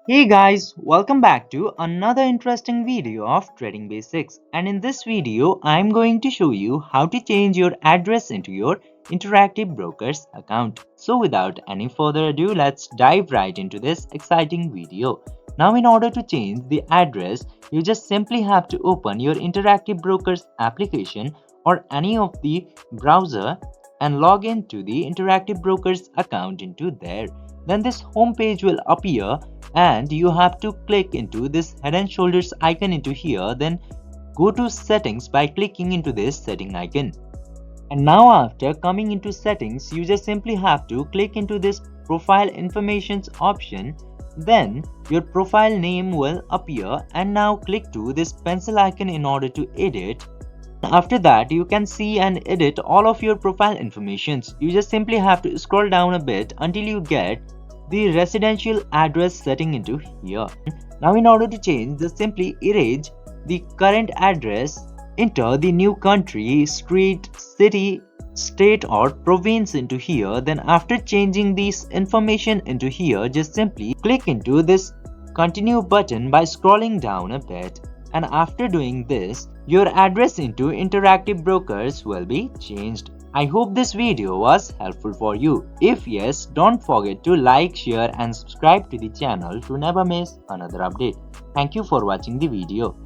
Hey guys, welcome back to another interesting video of Trading Basics, and in this video I'm going to show you how to change your address into your Interactive Brokers account. So without any further ado, let's dive right into this exciting video. Now in order to change the address, you just simply have to open your Interactive Brokers application or any of the browser and log into the Interactive Brokers account into there. Then this home page will appear and you have to click into this head and shoulders icon into here, then go to settings by clicking into this setting icon. And now after coming into settings, you just simply have to click into this profile informations option, then your profile name will appear, and now click to this pencil icon in order to edit. After that, you can see and edit all of your profile informations. You just simply have to scroll down a bit until you get the residential address setting into here. Now in order to change, just simply erase the current address, enter the new country, street, city, state or province into here. Then after changing this information into here, just simply click into this continue button by scrolling down a bit. And after doing this, your address into Interactive Brokers will be changed. I hope this video was helpful for you. If yes, don't forget to like, share and subscribe to the channel to never miss another update. Thank you for watching the video.